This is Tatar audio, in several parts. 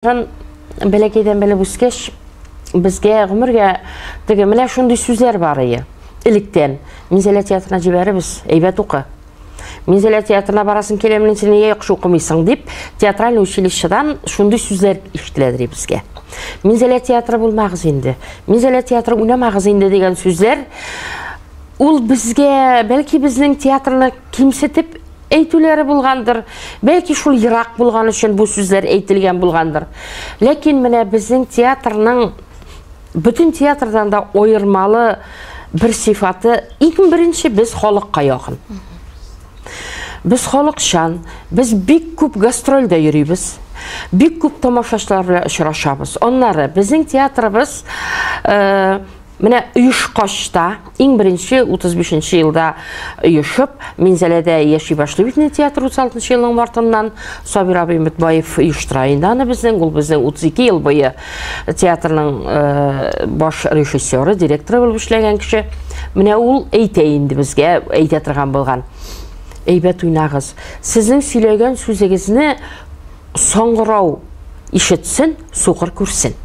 Бәләкейден бәле бүскеш, бізге ғұмырға теге менә шундай сүзләр бар ие. Иліктен, Минзәлә театрына жібәрібіз, әйбәт оқы. Минзәлә театрына барасын келемнен сен неге яқшы оқымайсың деп, театральный училищедан шундай сүзләр ишетеләдер бізге. Минзәлә театры булмағыз инде, Минзәлә театры уйнамағыз инде деген сүзләр, ул бізге, бәлки біздің театрны кимсетіп әйтүләре булгандыр. Бәлки шул йырак булган өчен бу сүзләр әйтелгән булгандыр. Ләкин менә безнең театрның бүтән театрдан да ойырмалы бер сифаты иң беренче без халыкка якын. Без халыкчан, без бик күп гастрольдә йөрибез. Бик күп тамашачылар белән очрашабыз. Аннары безнең театрыбыз Менә Оешкачта, иң беренче 35 елда оешып, Минзәләдә яши башлый бит театр 36 елның мартыннан Сабир абый Мөтбаев оештыра инде аны безнең, ул безнең 32 ел буе театрның баш режиссеры, директоры булып эшләгән кеше. Менә ул әйтә инде безгә, әйтә торган булган. Әйбәт уйнагыз. Сезнең сөйләгән сүзегезне соңгырау ишетсен, сугыр күрсен.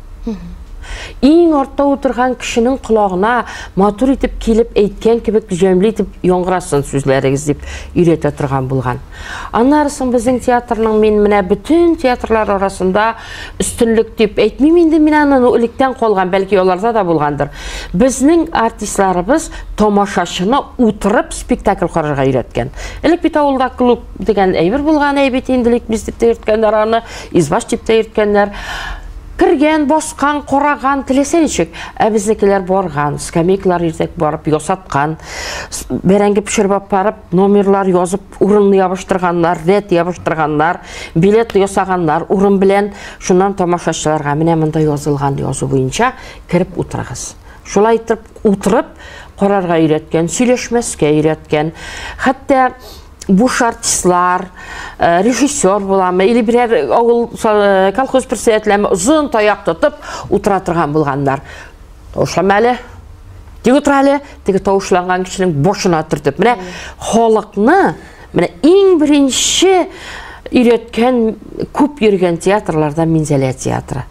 Иң артта отырған кішінің құлағына матур етіп келіп әйткен кебек жөмле етіп яңгырасын сүзләрегез деп үйрете тұрған болған. Аннарысын біздің театрның мен менә бүтін театрлар арасында үстінлік деп әйтмейм инде мен аны үлектен қолған, бәлки оларда да болғандыр. Біздің артистларыбыз тамашашыны утырып спектакль қарарға үйреткен. Элек бит авылда клуб деген әйбер болған, әйбет инделек біз деп те үйреткендер аны, избаш деп те үйреткендер. Кірген, босқан, қораған, тілесеншік. Әбізнекелер борған, скамейкалар ертек барып, йосатқан, бәрәңгі пішірбап барып, номерлар йозып, урынны ябыштырғанлар, рет ябыштырғанлар, билет йосағанлар, урын білен, шунан тамашашыларға менә мында йозылған йозу бойынша кіріп отырығыз. Шулай отырып, қорарға үйреткен, сөйлешмеске үйреткен. Хәтта буш артистлар, режиссер боламы, или бірер колхоз председателями ұзын таяқ тұтып отыра тұрған болғандар. Тауышлам әлі, тегі тұр әлі, тегі тауышланған кішінің бошына түртіп. Міне, халықны ең бірінші үйреткен, көп үйреген театрларда Минзәлә театры.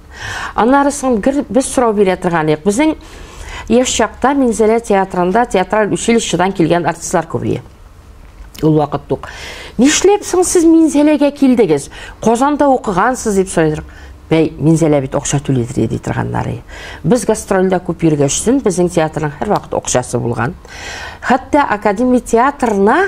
Анарысын біз сұрау бере тұрған ек. Біздің еш шақта Минзәлә театрында театраль училищедан келген артистлар көбейі. Ул вакыт тук. Нишләпсең сез Минзәләгә килдегез? Казанда укыгансыз дип сорыйдык. Бәй, Минзәлә бит акча түледер ди торганнары. Без гастрольдә күп йөргәчтен безнең театрның һәр вакыт акчасы булган. Хәтта академия театрына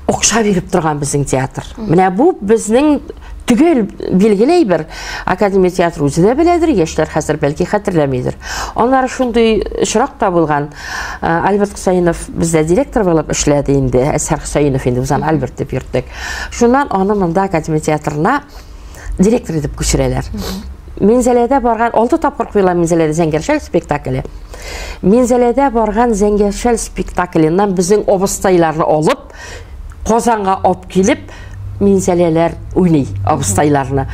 акча биреп торган безнең театр. Менә бу безнең түгел билгеләй бер академия театры үзе дә беләдер, яшьләр хәзер бәлки хәтерләмидер. Аннары шундый очракта булган. Альберт Хусаинов бездә директор булып эшләде инде. Әсәр Хусаинов инде безнең Альберт дип йөрттек. Шуннан аны монда академия театрына директор итеп күчерәләр. Минзәләдә барган 6 тапкыр куела Минзәләдә Зәңгәршәл спектакле. Минзәләдә барган Зәңгәршәл спектакленнән безнең обыстайларны алып, Казанга алып килеп Минзәләләр уйный абыстайларны.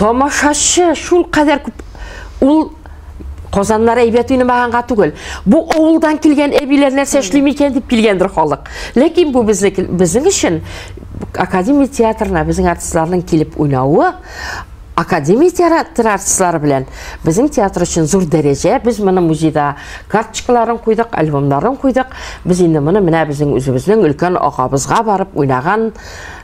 Тамашачы шул кадәр күп. Ул Казаннар әйбәт уйнамаганга түгел. Бу авылдан килгән әбиләр нәрсә эшли микән дип килгәндер халык. Ләкин бу безнең өчен академия театрына безнең артистларның килеп уйнавы академия театр артистлары белән безнең театр өчен зур дәрәҗә. Без моны музейда карточкаларын куйдык, альбомнарын куйдык. Без инде моны менә безнең үзебезнең өлкән агабызга барып уйнаган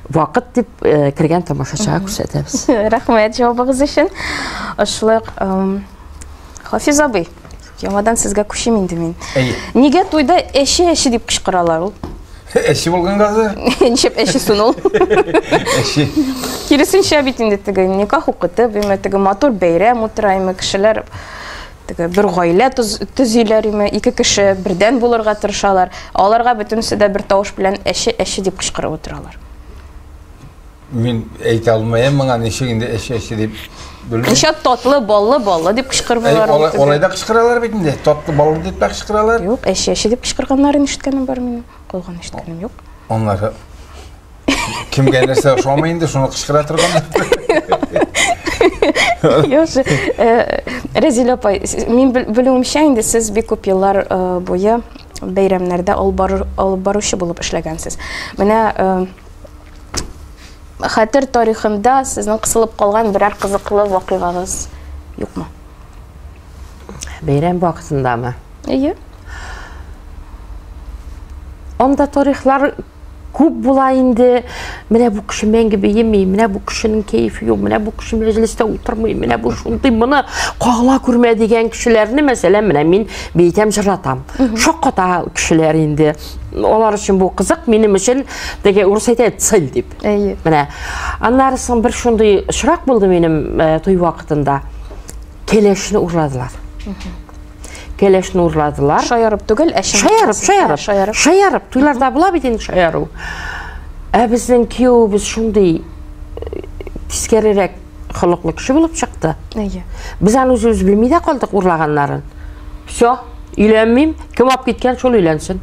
вакыт дип кергән тамашачыга күрсәтәбез. Рәхмәт җавабыгыз өчен. Ашлык Хафиз абый, яңадан сезгә күчим инде мин. Нигә туйда әше дип кычкыралар ул? Әше булган газы? Ничеп әше сунул? Әше. Киресенчә бит инде теге никах укыты, теге матур бәйрәм утыраймы кешеләр, теге бер гаилә төзиләрме, ике кеше бердән булырга тырышалар. Аларга бөтенсе дә бер тавыш белән әше дип кычкырып утыралар. Мин әйтә алмаям, моңа ничек инде әше дип белмим. Ничә татлы, баллы дип кычкыралар. Алайда кычкыралар бит инде. Татлы, баллы дип кычкыралар. Юк, әше дип кычкырганнарын ишеткәнем бар минем. Калган ишеткәнем юк. Онлар кимгә нәрсә ошамый инде, шуны кычкыра торганнар. Яхшы. Резил апай, мин белүемчә инде сез бик күп еллар буе бәйрәмнәрдә алып баручы булып эшләгәнсез. Менә хәтер тарихында сезнең кысылып калган берәр кызыклы вакыйгагыз юкмы? Бәйрәм вакытындамы? Әйе. Онда тарихлар күп була инде. Менә бу кеше мәңге бейемей, менә бу кешенең кәефе юк, менә бу кеше мәҗлестә утырмый, менә бу шундый моны кагыла күрмә дигән кешеләрне, мәсәлән, менә мин бейтәм җыратам. Шакката кешеләр инде. Алар өчен бу кызык, минем өчен дигән урыс әйтә цель дип. Әйе. Менә аннары соң бер шундый шырак булды минем туй вакытында. Келешне урладылар. Келешне урладылар. Шаярып түгел, Шаярып. Туйларда була бит инде шаяру. Безнең күйеүбез шундый тискәрерәк холыклы кеше булып чыкты. Әйе. Без аны үзебез белми дә калдык урлаганнарын. Всё, өйләнмим, кем алып киткән шул өйләнсен.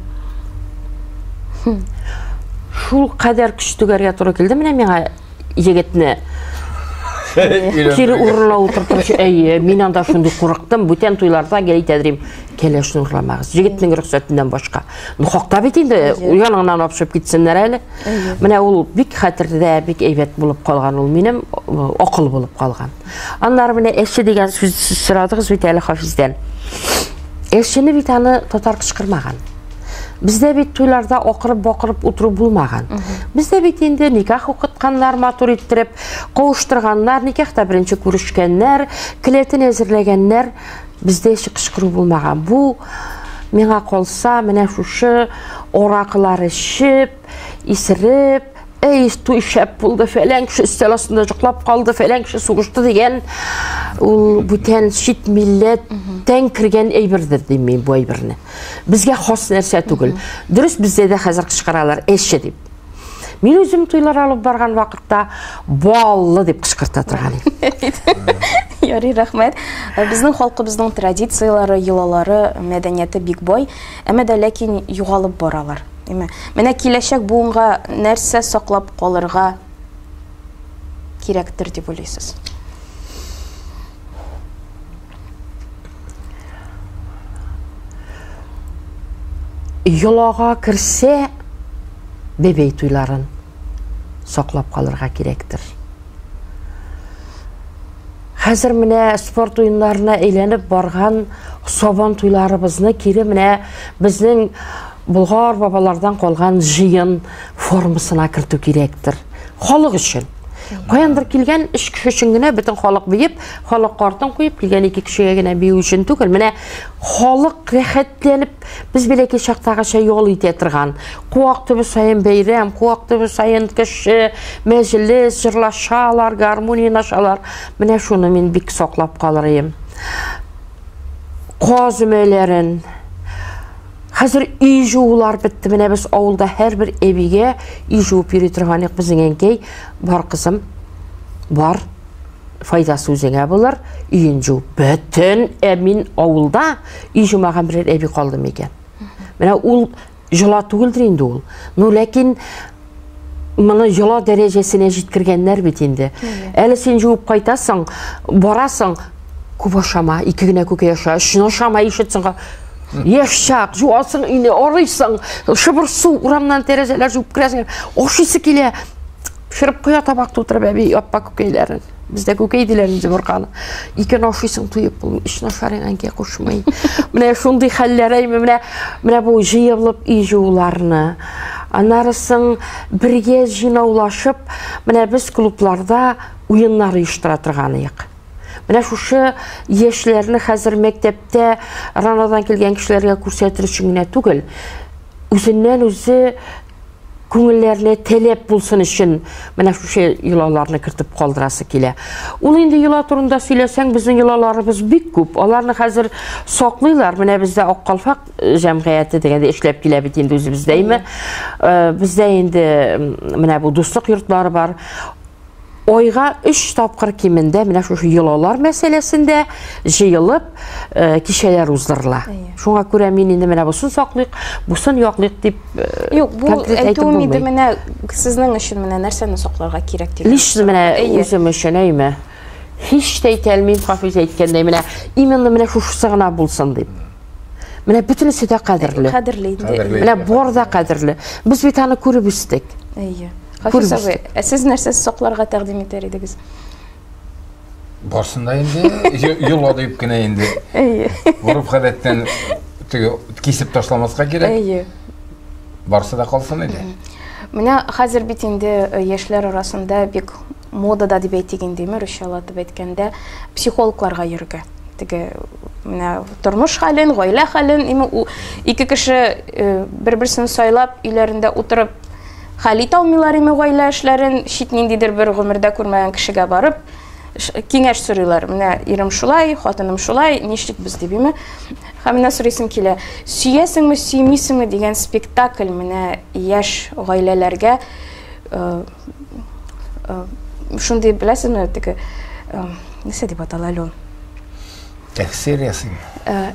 Шул кадәр көчлегәргә туры килде менә миңа егетне. Кире урынына утыртып, мин анда шундый курыктым, бүтән туйларда әйтәдем, келешне урламагыз. Җегетнең рөхсәтеннән башка. Ну хакта бит инде, яныңнан апшып китсеннәр әле. Менә ул бик хәтердә, бик әйбәт булып калган, ул минем акыл булып калган. Аннары менә эше дигән сүз сорадыгыз бит әле Хафиздән. Эшене бит аны татар кычкырмаган. Бездә бит туйларда акырып-бакырып утыру булмаган. Бездә бит инде никах укытканнар, матур иттереп, кавыштырганнар, никахта беренче күрешкәннәр, килетен әзерләгәннәр, бездә кычкыру булмаган. Бу миңа калса, менә шушы оракылар ишеп, исереп, туй шәп булды, фәлән кеше өстәл астында җыклап калды, фәлән кеше сугышты дигән, ул бүтән чит милләттән кергән әйбердер дим мин бу әйберне. Безгә хас нәрсә түгел. Дөрес, бездә дә хәзер кычкыралар, эшче дип. Мин үзем туйлар алып барган вакытта баллы дип кычкырта торган идем. Ярый, рәхмәт. Безнең халкыбызның традициялары, йолалары, мәдәнияте бик бай, әмма дә ләкин югалып баралар. Менә киләчәк буынга нәрсә саклап калырга кирәктер дип уйлыйсыз? Йолага кирсә, бебей туйларын саклап калырга кирәктер. Хәзер менә спорт уеннарына әйләнеп барган сабан туйларыбызны кире менә безнең Булгар бабалардан калган җыен формасына кертү кирәктер. Халык өчен. Каяндыр килгән эш кеше өчен генә бөтен халык биеп, халык картын куеп килгән ике кешегә генә бию өчен түгел. Менә халык рәхәтләнеп, без беләки чактагыча ял итә торган. Куак төбе сайын бәйрәм, куак төбе сайын кеше, мәҗлес, җырлашалар, гармония нашалар. Менә шуны мин бик саклап калыр идем. Казымәләрен Хәзер үй жуулар битте. Менә без авылда һәр бер әбигә үй жууп йөри торган безнең әнкәй бар кызым. Бар. Файдасы үзеңә булыр. Үйен жууп. Бөтен мин авылда үй жумаган бер әби калды микән. Менә ул җыла түгелдер инде ул. Ну ләкин моны җыла дәрәҗәсенә җиткергәннәр бит инде. Әле син жууп кайтасың, барасың, күп ашама, ике генә күкәй аша, шуны ашама ишетсең. Яшчак, жуасың, ине арыйсың, шыбыр су урамнан тәрәзәләр жуып керәсең, ашыйсы килә, пешереп куя табакта утырып әби аппа күкәйләрен. Бездә күкәй диләр инде бурканы. Икен ашыйсың туеп бул, ишне шарыганга кушмый. Менә шундый хәлләр менә бу җыелып үй жууларны, анарысын бергә җыйнаулашып, менә без клубларда уеннар оештыра торган идек. Менә шушы яшьләрне хәзер мәктәптә ранадан килгән кешеләргә күрсәтер өчен генә түгел, үзеннән үзе күңелләренә таләп булсын өчен менә шушы йолаларны кертеп калдырасы килә. Ул инде йола турында сөйләсәң, безнең йолаларыбыз бик күп. Аларны хәзер саклыйлар. Менә бездә Аккалфак җәмгыяте дигәндә эшләп килә бит инде үзебездәме. Бездә инде менә бу дуслык йортлары бар. Ойга 3 тапкыр кимендә менә шушы йолалар мәсьәләсендә җыелып кичәләр уздырыла. Шуңа күрә мин инде менә бусын саклыйк, бусын яклыйк дип юк, бу әйтүем иде менә сезнең өчен менә нәрсәне сакларга кирәк дип. Лично менә үзем өчен әйме. Һич тә әйтәлмим, Хафиз әйткәндәй, менә именно менә шушы гына булсын дип. Менә бөтенесе дә кадерле. Кадерле инде. Менә бар да кадерле. Без бит аны күреп үстек. Әйе. Хафиз абый, сіз нәрсе соқларға тәқдим етер едіңіз? Барсында енді, юл адайып кіне енді. Бұрып қадеттен кесіп ташламасқа керек. Барса да қалсын еді. Менә хәзер бит инде яшьләр арасында бик модада дип әйтгәндәме, русчалап әйткәндә, психологларга йөргә. Теге менә тормыш хәлен, гаилә хәлен, ике кеше бер-берсен сайлап, өйләрендә утырып хәл итә алмыйлар гаилә эшләрен, чит ниндидер бер гомердә күрмәгән кешегә барып, киңәш сорыйлар. Менә ирем шулай, хатыным шулай, нишлек без дип име? Һәм менә сорыйсым килә. Сөясеңме, сөймисеңме дигән спектакль менә яшь гаиләләргә шундый беләсезме, теге нәрсә дип атала ул? Тәхсир ясыйм.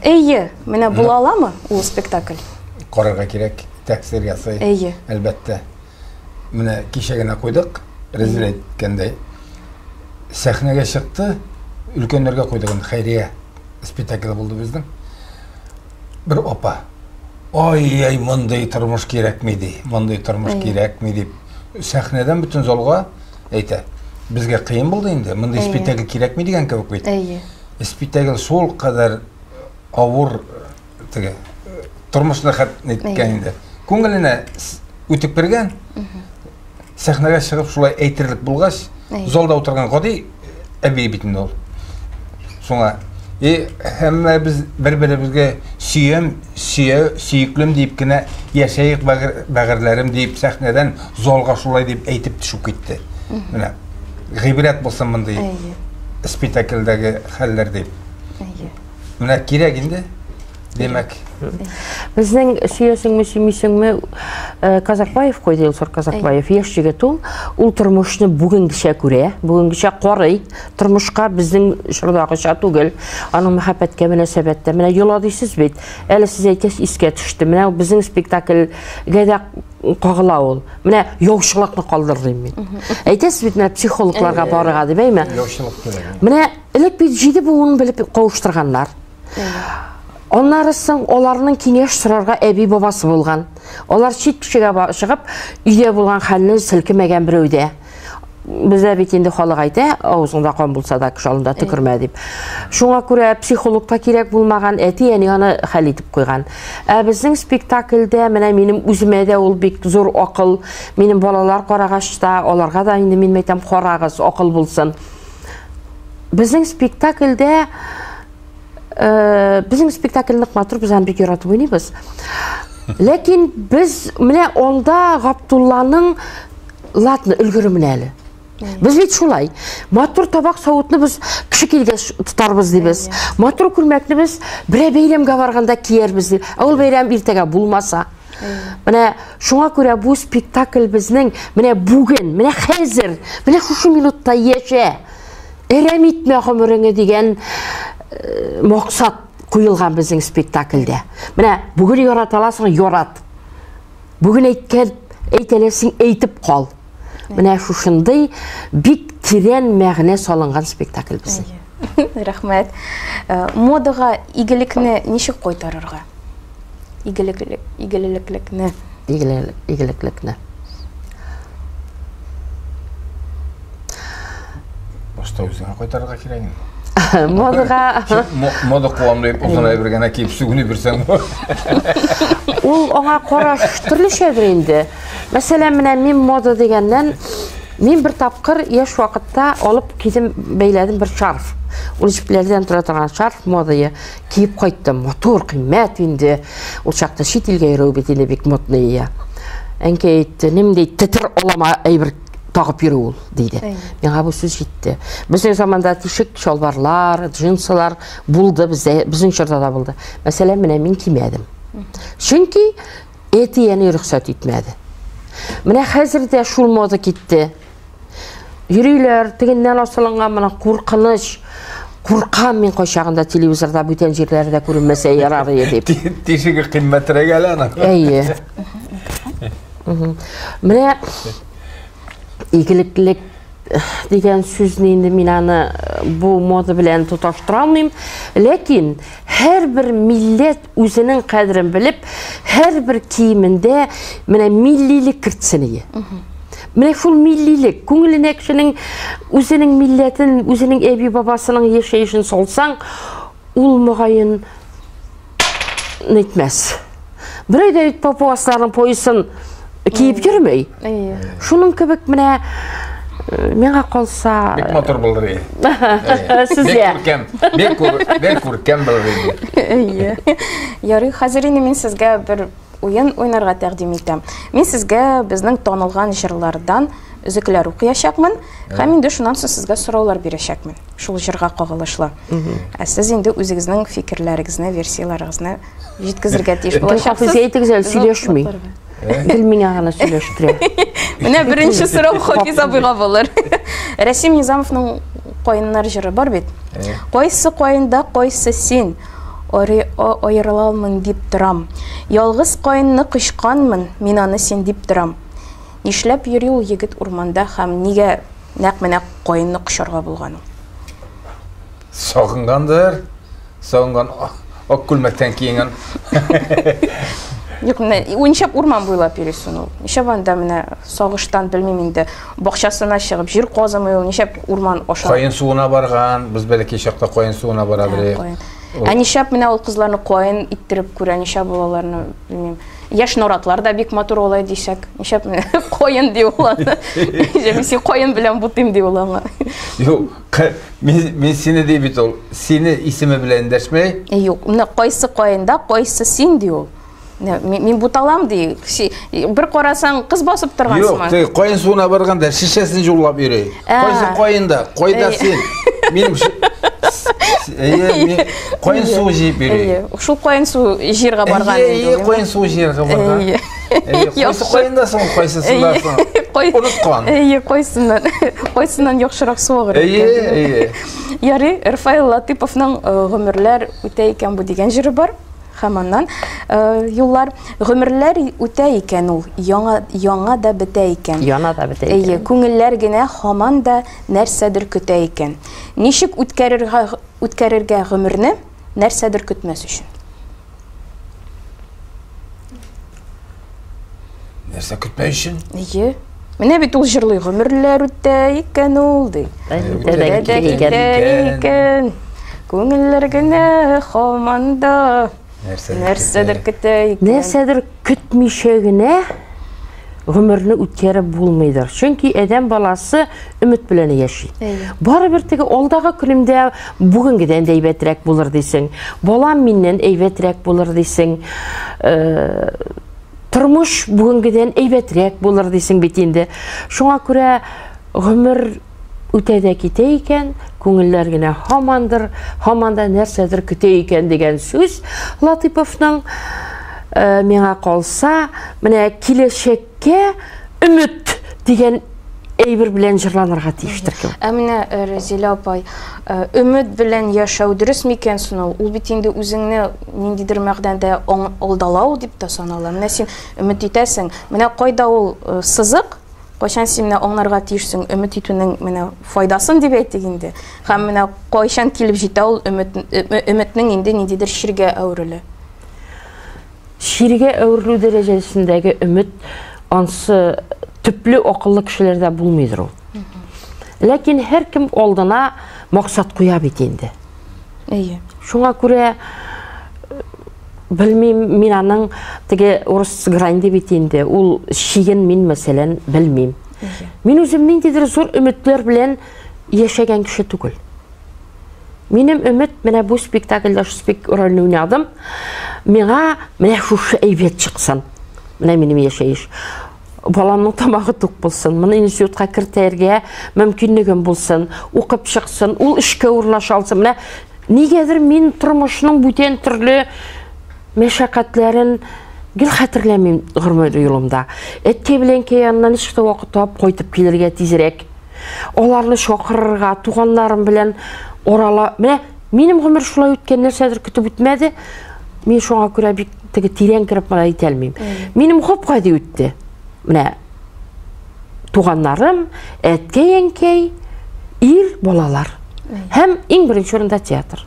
Әйе, менә була аламы ул спектакль? Карарга кирәк, тәхсир ясый. Әйе. Әлбәттә. Менә кичә генә куйдык, резил әйткәндәй. Сәхнәгә чыкты, өлкәннәргә куйдык, хәйрия спектакль булды безнең. Бер апа. Ай, мондай тормыш кирәкми ди, мондай тормыш кирәкми дип сәхнәдән бөтен залга әйтә. Безгә кыен булды инде, мондай спектакль кирәкми дигән кебек бит. Әйе. Спектакль шул кадәр авыр теге тормышны хәт иткән инде. Күңеленә үтеп бергән. Сәхнәгә чыгып шулай әйтерлек булгач, залда утырган гади әби бит инде ул. Шуңа һәммә без бер-беребезгә сөйеклем дип кенә яшәйек бәгырьләрем дип сәхнәдән залга шулай дип әйтеп төшүп китте. Менә гыйбрәт булсын мондай спектакльдәге хәлләр дип. Менә кирәк инде. Демәк. Безнең сөясеңме, сөймисеңме, Казакбаев куйды, Илсур Казакбаев, яшь җегет ул тормышны бүгенгечә күрә, бүгенгечә карый, тормышка безнең шурдагыча түгел, аның мәхәббәткә мөнәсәбәттә. Менә юладыйсыз бит. Әле сез әйткәч искә төште. Менә безнең спектакльгә дә кагыла ул. Менә яучылыкны калдырдым мин. Әйтәсез бит, менә психологларга барырга дип әйме? Яучылык кирәк. Менә элек бит җиде буын белеп кавыштырганнар. Оннарысын оларның киңәш сорарга әби бабасы булган. Олар чит кешегә чыгып, өйдә булган хәлне селкемәгән берәүдә. Бездә бит инде халык әйтә, авызында кан булса да кышалында төкермә дип. Шуңа күрә психологка кирәк булмаган әти әни аны хәл итеп куйган. Безнең спектакльдә менә минем үземә дә ул бик зур акыл, минем балалар карагач та, аларга да инде мин әйтәм, карагыз, акыл булсын. Безнең спектакльдә bizning спектакльне матур без аны бик яратып уйныйбыз. Ләкин без менә анда Габдулланың латны өлгөрүмен әле. Без бит шулай. Матур табак савытны без кеше килгәч тутарбыз дибез. Матур күлмәкне без бер бәйрәмгә барганда киербез дип. Ул бәйрәм иртәгә булмаса. Менә шуңа күрә бу спектакль безнең менә бүген, менә хәзер, менә шушы минутта яшә. Әрәм итмә гомереңне дигән мақсат куелган безнең спектакльдә. Менә бүген яраталасың, ярат. Бүген әйтәләсең, әйтеп кал. Менә шушындый бик тирән мәгънә салынган спектакль безнең. Рәхмәт. Модага игелекне ничек кайтарырга? Игелеклекне. Башта үзеңә кайтарырга кирәк. Модага мода куамлы узына бергәнә киеп сүгүне бирсәң. Ул аңа караш төрлечә инде. Мәсәлән, менә мин мода дигәннән мин бер тапкыр яшь вакытта алып кидем, бәйләдем бер шарф. Ул җипләрдән тора торган шарф модая киеп кайттым. Матур, кыйммәт инде. Ул чакта чит илгә йөрү бит инде бик модный. Әнкәй әйтте, нимдәй тетер алама әйбер тагып йөрү ул диде. Миңа бу сүз җитте. Безнең заманда тишек шалбарлар, джинсылар булды, безнең чорда да булды. Мәсәлән, менә мин кимәдем. Чөнки әтияне рөхсәт итмәде. Менә хәзер дә шул мода китте. Йөриләр, тегеннән асылынган менә куркыныч. Куркам мин кайчагында телевизорда бүтән җирләрдә күренмәсә ярар иде дип. Тишеге кыйммәтрәк әле аны. Әйе. Менә игелеклек дигән сүзне инде мин аны бу мода белән тоташтыра алмыйм. Ләкин һәрбер милләт үзенең кадерен белеп, һәрбер киемендә менә миллилек кертсен. Менә шул миллилек, күңеленә кешенең үзенең милләтен, үзенең әби бабасының яшәешен салсаң, ул мөгаен нитмәс. Берәй дә папуасларның поясын киеп йөрмәй. Шуның кебек менә миңа калса... Бик мотор булыр. Сезгә. Бек күркәм булыр. Ярый, хәзер инде мин сезгә бер уен уйнарга тәкъдим итәм. Мин сезгә безнең танылган җырлардан өзекләр укыячакмын, һәм инде шуннан соң сезгә сораулар бирәчәкмен. Шул җырга кагылышлы. Ә сез инде үзегезнең фикерләрегезне, версияларыгызны җиткезергә тиеш булачаксыз. Хафиз әйтегез, сөйләшми. Дил миңа гына сөйләштерә. Менә беренче сорау Хафиз абыйга булыр. Рәсим Низамовның Кайыннар җыры бар бит. Кайсы кайында, кайсы син? Аерылалмын дип торам. Ялгыз кайынны кышканмын, мин аны син дип торам. Нишләп йөри ул егет урманда һәм нигә нәкъ менә кайынны кышарга булган ул? Сагынгандыр. Сагынган ак күлмәктән киенгән. Юк, менә уйншап урман буйлап йөрисен ул. Нишә банда менә сагыштан белмим инде. Бакчасына чыгып җир казымый ул, нишәп урман аша. Кайын суына барган, без бәлки чакта кайын суына барабыз. Ә нишәп менә ул кызларны кайын иттереп күрә, нишәп булаларны белмим. Яшь наратлар да бик матур олай дисәк, нишәп кайын ди ул аны. Мин син кайын белән бутыйм ди ул аңа. Юк, мин сине ди бит ул. Сине исеме белән дәшмәй. Юк, менә кайсы кайында, кайсы син ди ул. Мин буталам ди. Бер карасаң кыз басып торгансыңмы? Юк, кайын суына барганда шишәсен җуллап йөри. Кайсы кайында, кайда син? Минем кайын су җыеп йөри. Шул кайын су җиргә барган инде. Кайын су җиргә барган. Кайсы кайындасың, кайсысындасың? Уныткан. Кайсыннан яхшырак су агыр. Ярый, Рафаил Латыповның Гомерләр үтә икән бу дигән җыры бар. Һәм аннан юллар гомерләр үтә икән ул, яңа да бетә икән. Яңа да бетә икән. Күңелләр генә һаман да нәрсәдер көтә икән. Ничек үткәрергә гомерне нәрсәдер көтмәс өчен? Нәрсә көтмәс өчен? Менә бит ул җырлый, гомерләр үтә икән ул ди. Күңелләр генә һаман да нәрсәдер көтә икән. Нәрсәдер көтмичә генә гомерне үткәреп булмыйдыр. Чөнки адәм баласы өмет белән яши. Барыбер теге алдагы көнемдә бүгенгедән дә әйбәтрәк булыр дисең. Балам миннән әйбәтрәк булыр дисең. Тормыш бүгенгедән әйбәтрәк булыр дисең бит инде. Шуңа күрә гомер үтә дә китә икән, күңелләр генә һаманда нәрсәдер көтә икән дигән сүз Латыповның миңа калса, менә киләчәккә өмет дигән әйбер белән җырланырга тиештер. Ә менә Разилә апай, өмет белән яшәү дөрес микән соң ул? Ул бит инде үзеңне ниндидер мәгънәдә алдалау дип та санала. Менә син өмет итәсең, менә кайда ул сызык? Кайчан син менә аңларга тиешсең өмет итүнең менә файдасын дип әйтик инде. Һәм менә кайчан килеп җитә ул өметнең инде ниндидер ширгә әвереле. Ширгә әверелү дәрәҗәсендәге өмет ансы төпле акыллы кешеләрдә булмыйдыр ул. Ләкин һәр кем алдына максат куя бит инде. Шуңа күрә белмим, мин аның теге урыс гранде бит инде, ул шиген мин мәсәлән белмим. Мин үзем ниндидер зур өметләр белән яшәгән кеше түгел. Минем өмет менә бу спектакльдә рольне уйнадым. Миңа менә шушы әйбәт чыксын. Менә минем яшәеш. Баламның тамагы тук булсын, моны институтка кертергә мөмкинлегем булсын, укып чыксын, ул эшкә урнаша алсын. Менә нигәдер мин тормышның бүтән төрле мәшәкатьләрен гел хәтерләмим гомер юлымда. Әткә белән яннан ничек вакыт тап кайтып килергә тизрәк. Аларны шакырырга, туганнарым белән орала. Менә минем гомер шулай үткән, нәрсәдер көтеп үтмәде. Мин шуңа күрә бик теге тирән кирип мына әйтә алмыйм. Минем гопкады үтте. Менә туганнарым, әткәй, ир, балалар. Һәм иң беренче урында театр.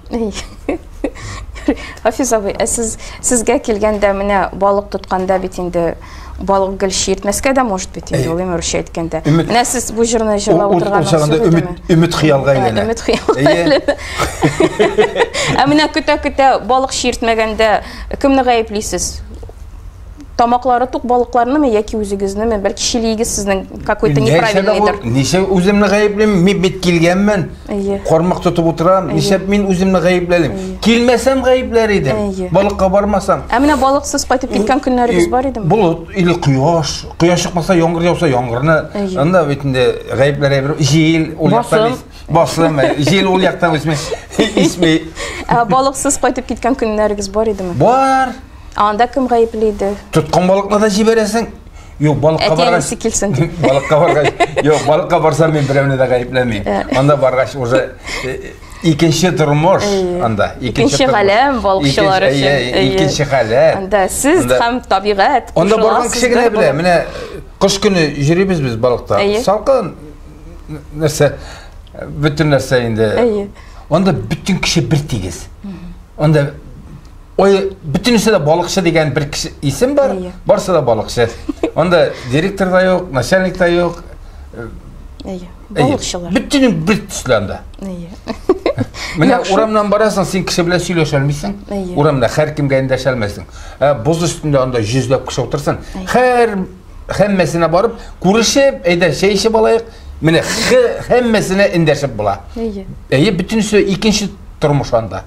Хафиз абый, сезгә килгәндә менә балык тотканда бит инде балық гүл шиертмәскә дә может быть инде ул русча әйткәндә. Өмет- Менә сез бу җырны җырлап Ул чагында өмет хыялга әйләнә. Өмет хыялга. Ә менә көтә балык шиертмәгәндә кемне гаеплисез? Тамаклары тук балыкларнымы яки үзегезнеме? Бәлки шилигез сезнең какой-то неправильныйдыр. Ничә үземне гаеплим? Мин бит килгәнмен. Кормак тотып утырам. Ничә мин үземне гаепләдем? Килмәсәм гаепләр идем. Балыкка бармасам. Ә менә балыксыз кайтып киткән көннәрегез бар идеме? Булут или кояш. Кояш чыкмаса, яңгыр яуса, яңгырны. Анда бит инде гаепләр җил, ул яктан басым, җил ул яктан исми. Ә балыксыз кайтып киткән көннәрегез бар идеме? Бар. Анда кем гаеплиде? Тоткан балыкны да җибәрәсең. Юк, балыкка баргач. Әтисе килсен. Балыкка баргач. Юк, балыкка барсам мин берәүне дә гаепләмим. Анда баргач уже икенче тормыш анда. Икенче галәм балыкчылар өчен. Икенче галәм. Анда сез һәм табигать. Анда барган кеше генә белә. Менә кыш көне йөрибез без балыкта. Салкын нәрсә, бөтен нәрсә инде. Анда бөтен кеше бер тигез. Анда bütünüse de balıkçı diyen bir kişi isim var, varsa da balıkçı. Onda direktör da yok, начальник da yok. Balıkçılar. Bütünün bir tüslende. Mene uramdan barasın, sen kişi bile söyleşelmişsin. Uramda her kim gendeşelmesin. Boz üstünde onda yüzlep kişi otursun. Hemmesine barıp, kuruşup, eyde şey işi balayık. Mene hemmesine indeşip bula. Bütünüse ikinci turmuş anda.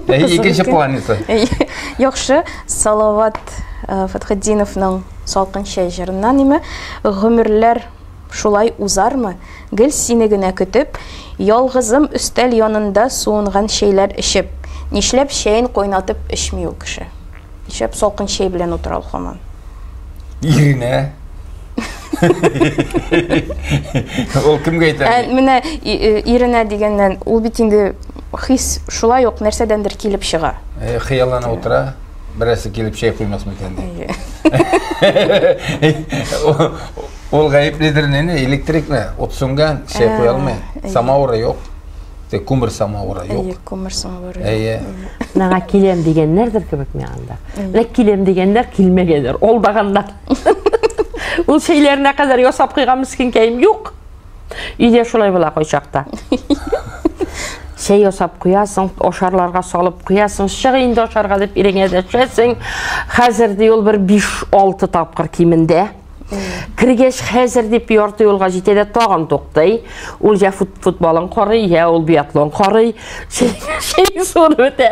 İkinci planeti. Яхшы, Салават Фатхетдиновның Салкын чәй җырыннан име, гомерләр шулай узармы? Гел сине генә көтеп, ялгызым өстәл янында суынган чәйләр эчеп, нишләп чәен кайнатып эчми ул кеше? Нишләп салкын чәй белән утыра ул һаман? Иренә. Ул кемгә әйтә? Менә иренә дигәннән, ул бит инде хис шулай ук нәрсәдәндер килеп чыга. Хыяллана утыра, берәсе килеп чәй куймас микән ди. Ул гаепледер нене, электрикне, от сүнгән, чәй куя алмый. Самавыры юк. Күмер самавыры юк. Күмер самавыры. Нага килем дигәннәрдер кебек мен анда. Менә килем дигәннәр килмәгәннәр, ул баганнар. Ул şeylerine kadar yasap kıygan miskin yok. İde şulay bula koyacakta. Şey yasap kıyasın, oşarlarga salıp kıyasın, çığı indi oşarga dep irenge de çesin. Hazırda yol bir 5-6 tapkır kiminde. Kirgeç hazır dep yortu yolga jetede tağın toqtay. Ol ja futbolun qarıy, ya ol biatlon qarıy. Şey soru öte.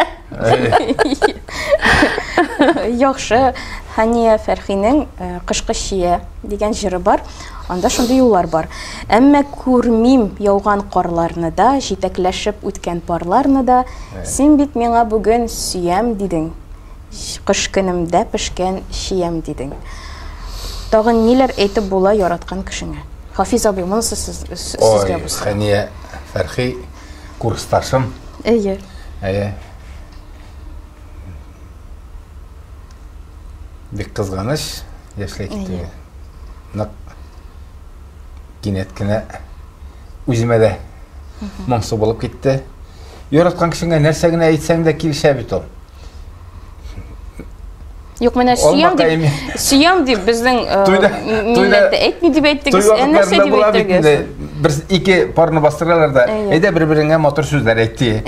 Яхшы, Хания Фәрхинең Кышкы чия дигән җыры бар. Анда шундый юллар бар. Әмма күрмим яуган карларны да, җитәкләшеп үткән парларны да, син бит миңа бүген сөям дидең. Кыш көнемдә пешкән чиям дидең. Тагын ниләр әйтеп була яраткан кешеңә? Хафиз абый, монысы сезгә булса. Хания Фәрхи курсташым. Әйе. Бик кызганыч, яшьләр китте. Нык кинәт кенә үземә дә моңсу булып китте. Яраткан кешеңә нәрсә генә әйтсәң дә килешә бит ул. Юк, менә сөям дип безнең милләттә әйтми дип әйттегез, нәрсә дип әйттегез? Бер ике парны бастыралар да, әйдә бер-береңә матур сүзләр әйтте.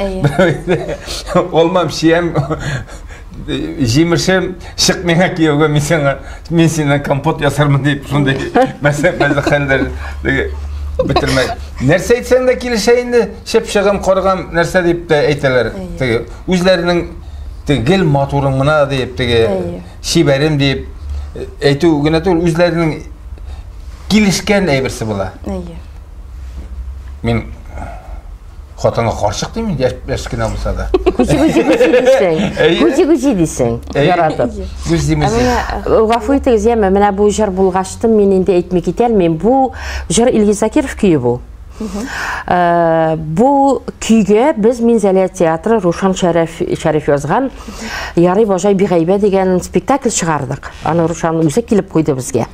Олмам сөям Җимешем чык миңа кияүгә, мин синнән компот ясармын дип, шундый мәсәле хәлләр бетермәй. Нәрсә әйтсәң дә килешә инде, шәп-шәгем каргам нәрсә дип тә әйтәләр. Үзләренең гел матурың гына дип, шибәрем дип әйтү генә түгел, үзләренең килешкән әйберсе була. Мин Хатаңа каршык димин, яшкенә булса да. Күчи дисең. Яратып. Гафу итегез, менә бу җыр булгачтым, мин инде әйтми китәлмим. Бу җыр Илгиз Закиров көе бу. Бу көйгә без Минзәлия театры Рушан Шәриф язган Ярый бажай бигайбә дигән спектакль чыгардык. Аны Рушан үзе килеп куйды безгә.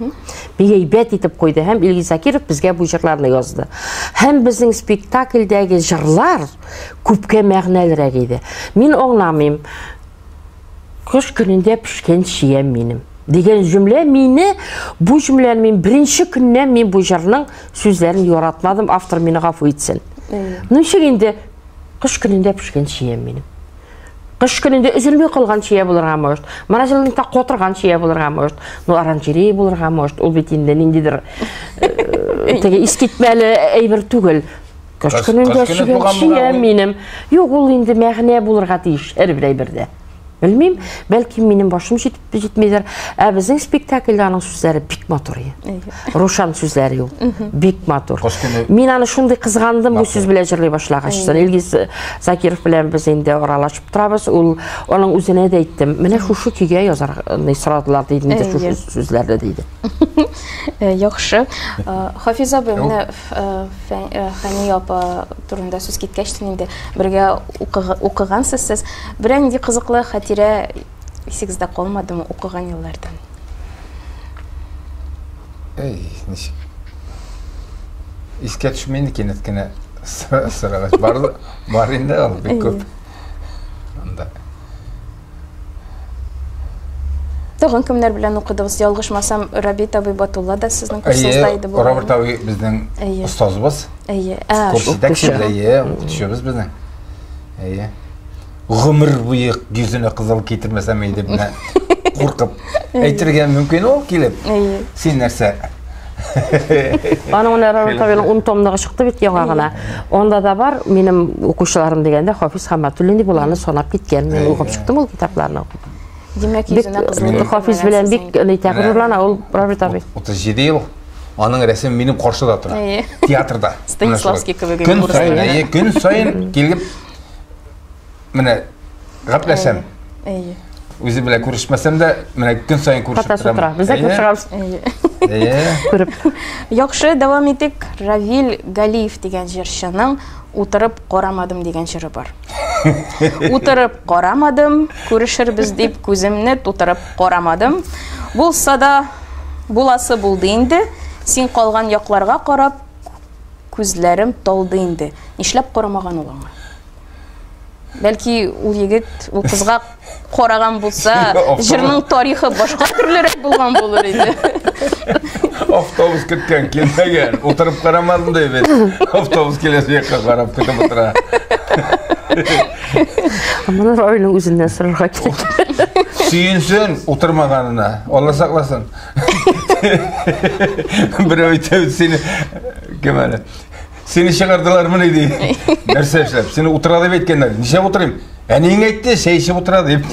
Бигайбәт итеп куйды һәм Илгиз Закиров безгә бу җырларны язды. Һәм безнең спектакльдәге җырлар күпкә мәгънәлерәк иде. Мин аңламыйм. Кыш көнендә пешкән чиям минем. деген cümle meni bu cümleni men birinchi kundan men bu jırның сөздерін yoratmadım, автор meni ғафу etsin. Неше енді қыш күнінде пішкен шием менің. Қыш күнінде үзілмей қалған шие болырға может. Мана жылдың та қотырған шие болырға может. Ну оранжерей болырға может. Ол бетінде нендедір теге ескетмәлі әйбір түгіл. Қыш күнінде пішкен шием менің. Yok, ол енді мәғіне болырға дейіш әрбір әйбірде. Bilmeyim, belki benim başım жетмейдер. Біздің спектакльдердің сөздері бик матур. Рошан сөздері yok. Бик матур. Мен аны шундай қызғандым бұл сөз біле жырлай башлағашсан. Илгиз Закиров білән біз енді оралашып тұрабыз. Оның өзіне де айттым. Менә шушы күйге язар сұрадылар дейді, менде шушы сөздерді дейді. Яхшы. Хафиз абый, менә Фәни апа турында сүз киткәчтен инде бергә укыгансыз сез. Берәнди кызыклы хатирә исегездә калмадымы укыган еллардан? Ничек? Искә төшмәйди кинәт кенә сырагач бар инде ул бик күп. Анда. Тагын кемнәр белән укыдыгыз? Ялгышмасам, Рабит абый Батулла да сезнең курсыңызда иде бу. Роберт абый безнең остазыбыз. Укытучыбыз безнең. Гомер буе йөзенә кызыл китермәсәм иде менә куркып әйтергә мөмкин ул килеп. Син нәрсә? Аның Роберт абыйның 10 томлыгы чыкты бит яңа гына. Онда да бар минем укучыларым дигәндә Хафиз Хамматуллин дип буланы санап киткән. Мен укып чыктым ул китапларны. Димәк, йөзенә кызыл Хафиз белән бик тәгърирлана ул Роберт абый. 37 ел. Аның рәсеме минем каршыда тора. Театрда. Станиславский кебек. Көн сайын килеп менә гапләшәм. Үзе белән күрешмәсәм дә, менә көн сайын күрешеп торам. Без дә күрешәбез. Күреп. Яхшы, дәвам итик. Равил Галиев дигән җырчының «Утырып карамадым» дигән җыры бар. Утырып карамадым, күрешербез дип күземне тутырып карамадым. Булса да буласы булды инде. Син калган якларга карап, күзләрем талды инде. Нишләп карамаган ул аңа? Бәлки ул егет ул кызга караган булса, җырның тарихы башка төрлерәк булган булыр иде. Автобус көткән, килмәгән, утырып карамадым дип. Автобус киләсе якка карап көтеп утыра. Амма Равилның үзеннән сорарга кирәк. Сөйінсін, отырмағанына, Алла сақласын. Біреу айтып, сені шығардылар мұны дейді. Нәрсе әшіліп, сені отырады деп еткендер. Неше отырайым? Әнең айтты, шай ішіп отырады деп.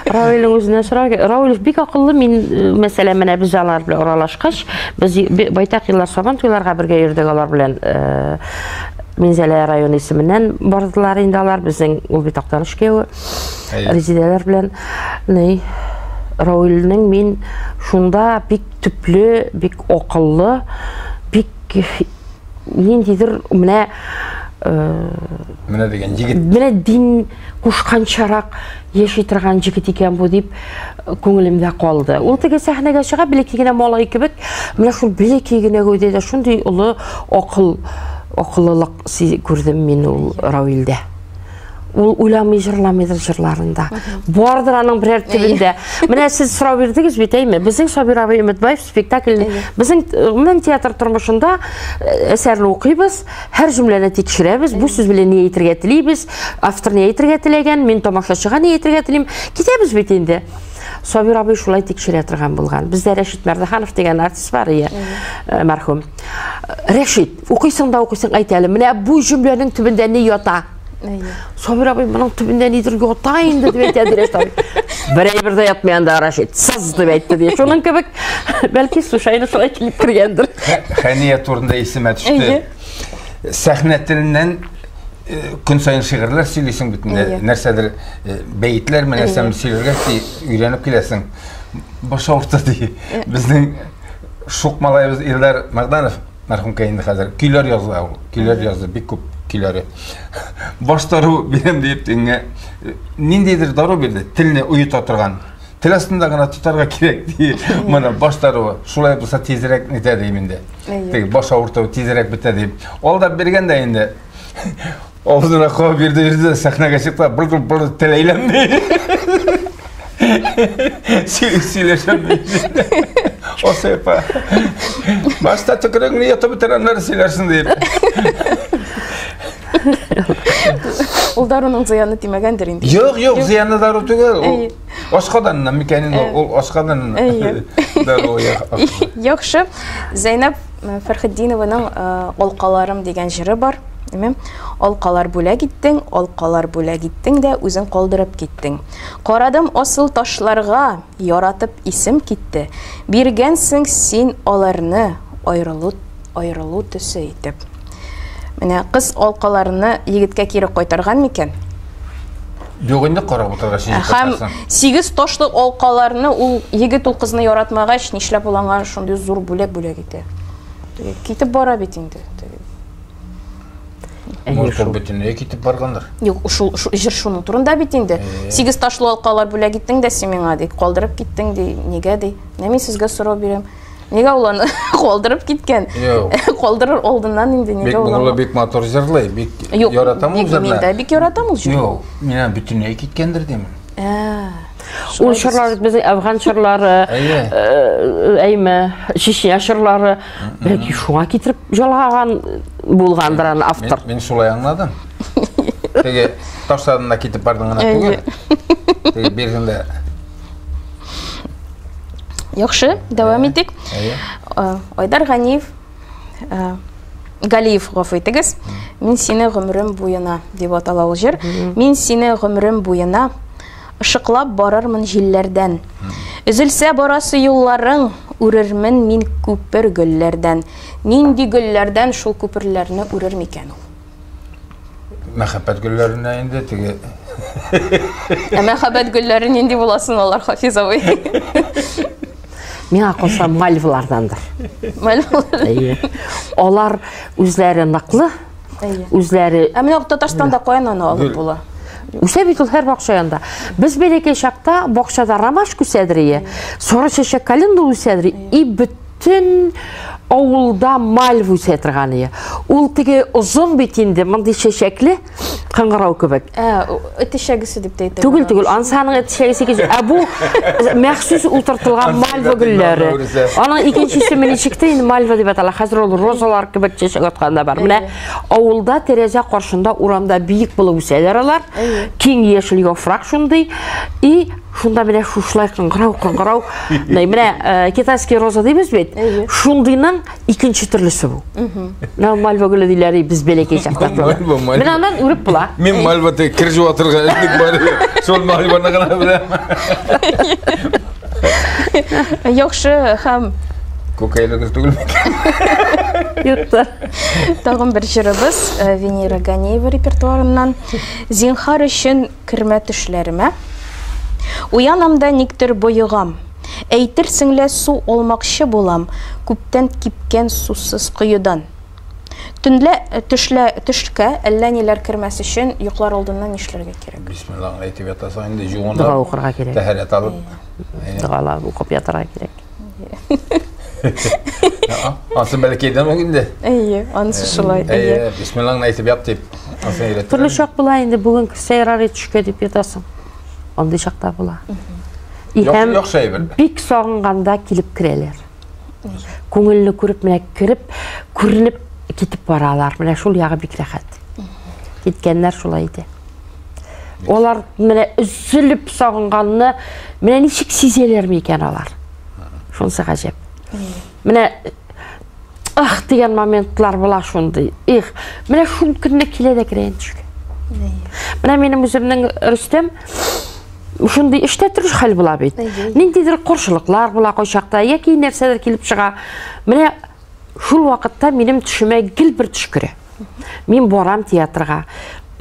Равилның өзінен сұрағы. Равил бик ақыллы. Мен, мәселе, мәне біз алар біле оралашқаш, біз байтақ еллар сабан тойларға бірге ердік алар білен Мензеле район исеменнән бардылар инде алар безнең ул бит Актан эшкәү резидәләр белән. Равилның мин шунда бик төпле, бик акыллы, бик ниндидер менә дигән җигет. Менә дин кушканчарак яши торган җигет икән бу дип күңелемдә калды. Ул теге сәхнәгә чыга билекле генә малай кебек, менә шул билекле генә гәүдәдә шундый улы акыллылык күрдем мин ул Равилдә. Ул уйламый җырламыйдыр җырларында. Бардыр аның берәр төбендә. Менә сез сорау бирдегез бит әйме? Безнең Сабир абый Өметбаев спектакль, безнең театр тормышында әсәрне укыйбыз, һәр җөмләне тикшерәбез, бу сүз белән ни әйтергә телибез, автор ни әйтергә теләгән, мин тамашачыга ни әйтергә телим, китәбез бит инде. Сабир абый шулай тикшерә торган булган. Бездә Рәшит Мәрдәханов дигән артист бар иде, мәрхүм. Рәшит, укыйсың да укыйсың әйт әле, менә бу җөмләнең төбендә ни ята? Сабир абый моның төбендә нидер ята инде дип әйтә Рәшит. Берәйбердә ятмаянда Рәшит, сыз дип әйтте ди. Шуның кебек, бәлки случайно шулай килеп кергәндер. Хәния турында исемә төште. Сәхнә теленнән көн сайын шигырьләр сөйлисең бит инде. Нәрсәдер бәйтләр менә сәм сөйләргә өйрәнеп киләсең. Баша урта ди. Безнең шук малайыбыз Илдар Магданов мәрхүм кәйинде хәзер көйләр яза, көйләр язды, бик күп көйләре. Баштару бирәм дип тиңә ниндидер дару бирде, телне уйта торган. Тел астында гына тутарга кирәк ди. Моны баштару шулай булса тизрәк нитә ди инде. Теге баш авырту тизрәк бетә дип. Алда бергәндә инде Ağzına koy bir de sahne geçip bırgır teleylemdi. Сөйлесем дейді. Осы епа. Баста түкіріңні еті бітіранлар сөйлерсін дейді. Улдарының зыяны тимәгәндер инде. Yok, зыяны дару түгел. Ашқаданынан мекенін, ол ашқаданынан. Яхшы, Зәйнәп Фәрхетдинованың «Алқаларым» деген жыры бар. Алқалар бүләк иттең, алқалар бүләк иттең дә үзең калдырып киттең. Карадым асыл ташларга, яратып исем китте. Биргәнсең син аларны аерылу төсе итеп. Менә кыз алкаларны егеткә кире кайтарган микән? Юк инде карап утыргач җитеп Һәм 8 ташлы алкаларны ул егет ул кызны яратмагач, нишләп улаңа шундый зур бүләк итә? Китеп бара бит инде. Мөркәл бөтенләй китеп баргандар. Юк, шул җир шуның турында бит инде. 8 ташлы алкалар бүләк иттең дә син миңа ди, калдырып киттең ди. Нигә ди? Мен сезгә сорау бирәм. Нигә уланы калдырып киткән? Калдырыр алдыннан инде нигә уланы? Бик бик мотор җырлый, бик яратам ул җырны. Мин дә бик яратам ул җырны. Юк, мен бөтенләй киткәндер димин. Ул шырлар безнең Афган шырлары, әйме, Чечня шырлары, бәлки шуңа китереп җалаган булгандыр аны автор. Мен шулай аңладым. Теге ташларына китеп бардың гына түгел. Теге бергәндә. Яхшы, дәвам итик. Айдар Галиев гафу итегез. Мин сине гомрем буена дип атала ул җыр. Мин сине гомрем буена ышыклап барырмын җилләрдән. Үзелсә барасы юлларың, үрермен мин күпер гөлләрдән. Нинди гөлләрдән шул күперләрне үрер микән ул? Мәхәббәт гөлләренә инде теге. Мәхәббәт гөлләре нинди буласын алар, Хафизовый? Миңа калса мальвалардандыр. Мальвалар. Алар үзләре ныклы, үзләре. Менә Татарстанда каян аны алып була? Үсә бит ул һәр бакчаянда. Без бәләкәй чакта бакчада ромашка үсәдерие, сары чәчәк календула үсәдерие, и бөтен авылда мальва үсә торганы. Ул теге озын бит инде, мондый чәчәкле, кыңгырау кебек. Этешәгесе дип әйтә. Түгел, ансаның этешәгесе кеҗә. Бу махсус утыртылган мальва гөлләре. Аның икенчесе ничектә инде мальва дип атала. Хәзер ул розалар кебек чәчәк атканда бар. Менә авылда тәрәзә каршында урамда биек булып үсәләр алар. Киң яшел яфрак шундый. И шунда менә шушлай кыңгырау. Менә китайский роза дибез бит. Шундыйның икенче төрлесе бу. Менә мальва гөле диләр без бәләкәй чакта. Менә андан үреп була. Мен мальваты киржи отырған едік бар. Сол мальваны ғана білем. Яхшы һәм көкәйлегіз түгел ме? Юкты. Тагын бер җырыбыз Венера Ганиева репертуарыннан. Зинһар өчен кермә төшләремә. Уянамда никтер боегам. Әйтерсең лә су алмакчы булам. Күптән кипкән сусыз кыюдан. Төшкә әллә ниләр кермәс өчен йоклар алдыннан нишләргә кирәк? Бисмилlah әйтеп ятасың инде җугына. Дуга укырга кирәк. Тәһарәт алып. Дугалар укып ятарга кирәк. Асы бәләкәйдән ул инде. Анысы шулай. Бисмилlah әйтеп ят дип. Төрле чак була инде бүген сәйрары төшкә дип ятасың. Андый чакта була. Яхшы әйбер. Бик сагынганда килеп керәләр. Күңелне күреп менә күренеп китеп баралар. Менә шул ягы бик рәхәт. Киткәннәр шулай иде. Олар менә үзелеп сагынганны менә ничек сизәләр микән алар? Шунысы гаҗәп. Менә дигән моментлар була шундый. Менә шул көнне килә дә керән төшкә. Менә минем үземнең Рөстәм шундый эштә төрле хәл була бит. Ниндидер куршылыклар була кайчакта, яки нәрсәләр килеп чыга. Менә шул вакытта минем төшемә гел бер төш керә. Мин барам театрга.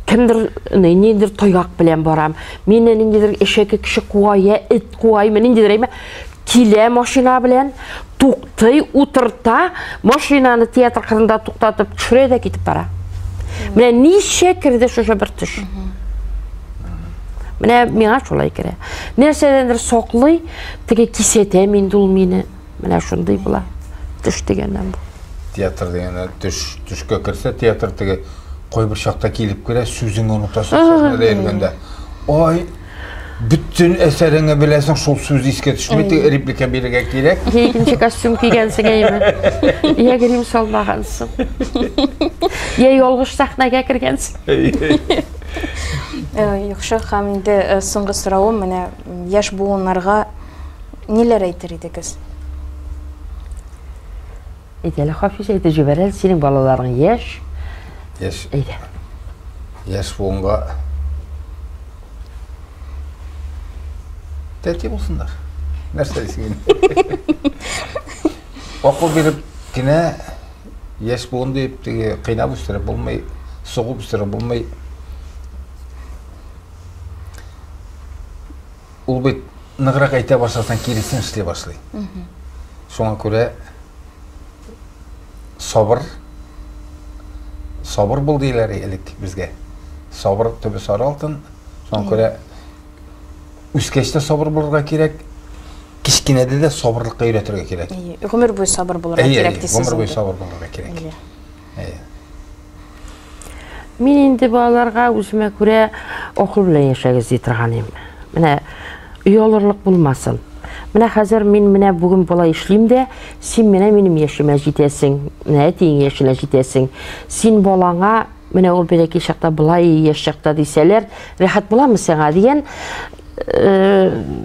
Кемдер ниндидер тойгак белән барам. Мине ниндидер эшәке кеше куая, эт куай, ниндидер әйме килә машина белән, туктый, утырта, машинаны театр кырында туктатып төшерә дә китеп бара. Менә ничә керде шушы бер төш. Менә миңа шулай керә. Нәрсәдәндер соклый, теге кисәтә минде ул мине. Менә шундый була. Төш дигәннән бу. Театр дигәндә төшкә керсә, театр теге кой бер чакта килеп керә, сүзен онытасың сәхнәдә йөргәндә. Ой, Bütün eserine bilesen şol söz iske düşmedi, replika berge керек. Екінші костюм кигенсің әйме. Иә грим салмағансың. Иә yolғыш сахнаға кіргенсің. Яхшы, һәм инде соңгы сорауым менә яшь буыннарга ниләр әйтер идегез? Әйтәле Хафиз, әйтә җибәрәл, синең балаларың яшь. Яшь. Әйтә. Яшь буынга тәти булсындар. Нәрсә дисең? Окул биреп кенә яшь буын дип теге кыйнап үстереп булмый, сугып үстереп булмый. Ул бит ныграк әйтә башласаң киресен эшләй башлый. Шуңа күрә sabır bul deyirlər elək bizə. Sabır töbə sarı altın. Şuna görə üskeçdə sabır bulurğa керек, kiçkinədə də sabırlıqqa öyrətirgə керек. Ömür boyu sabır bulurğa керек deyirsiz. Ömür boyu sabır bulurğa керек. Мен инде балаларга үземә күрә окул белән яшәгез ди торганым. Менә үй алырлык булмасын. Менә хәзер мин менә бүген болай эшлим дә, син менә минем яшемә җитәсең, менә тиң яшенә җитәсең. Син балаңа менә ул бәләкәй чакта болай яшь чакта дисәләр, рәхәт буламы сиңа дигән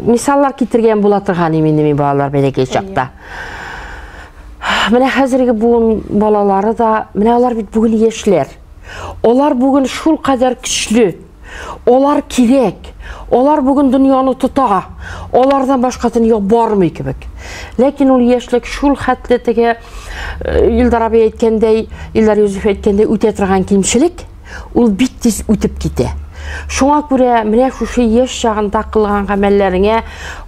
мисаллар китергән була торган инде мин балалар бәләкәй чакта. Менә хәзерге бүген балалары да, менә алар бит бүген яшьләр. Олар бүген шул кадәр көчле. Олар кирәк. Олар бүген дөньяны тота. Олардан башка дөнья бармый кебек. Ләкин ул яшьлек шул хәтле теге Илдар абый әйткәндәй, Илдар Юзеф әйткәндәй үтә торган кимчелек, ул бик тиз үтеп китә. Шуңа күрә менә шушы яшь чагында кылган гамәлләреңә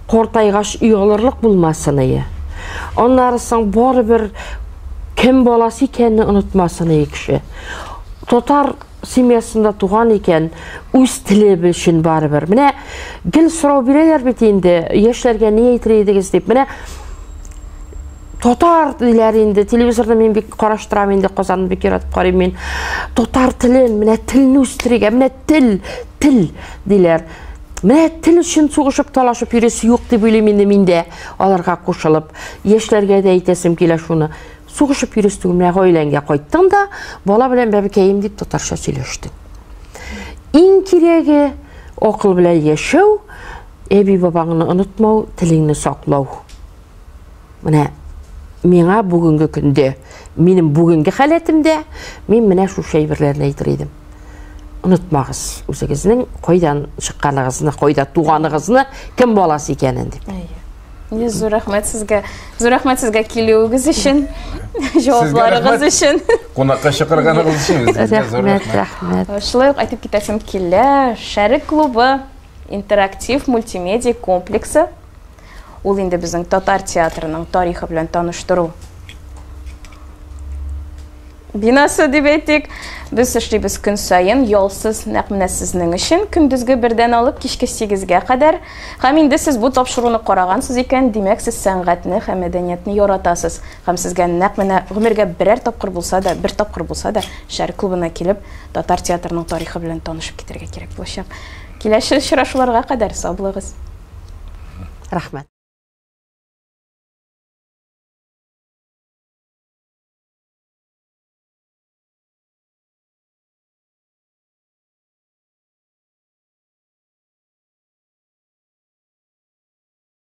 кортайгач үй алырлык булмасын ие. Аннарысын барыбер кем баласы икәнне онытмасын ие кеше. Татар семьясында туган икән, үз теле белшен барыбер. Менә гел сорау бирәләр бит инде, яшьләргә ни әйтер идегез дип. Менә татар диләр инде, телевизорда мин бик караштырам инде, Казанны бик яратып карыйм мин. Татар телен, менә телне үстерергә, менә тел диләр. Менә тел өчен сугышып талашып йөресе юк дип уйлыйм инде миндә, аларга кушылып. Яшьләргә дә әйтәсем килә шуны. Сугышып йөрестең, менә гаиләңгә кайттың да, бала белән бәбкәем дип татарча сөйләштең. Иң кирәге акыл белән яшәү, әби бабаңны онытмау, телеңне саклау. Менә миңа бүгенге көндә, минем бүгенге халәтемдә, мин менә шу шәйберләрне әйтер идем. Онытмагыз үзегезнең кайдан чыкканыгызны, кайда туганыгызны, кем баласы икәнен дип. Зур рәхмәт сезгә килүегез өчен, җавапларыгыз өчен. Кунакка чакырганыгыз өчен Рәхмәт. Шулай ук әйтеп китәсем килә, Шәрик клубы интерактив мультимедия комплексы. Ул инде безнең татар театрының тарихы белән таныштыру бинасы дип әйтик. Без эшлибез көн сайын, ялсыз, нәкъ менә сезнең өчен, көндезге 1-дән алып кичке 8-гә кадәр. Һәм инде сез бу тапшыруны карагансыз икән, димәк сез сәнгатьне һәм мәдәниятне яратасыз. Һәм сезгә нәкъ менә гомергә бер тапкыр булса да, Шәрик клубына килеп, татар театрының тарихы белән танышып китәргә кирәк булачак. Киләсе очрашуларга кадәр сау булыгыз. Рәхмәт.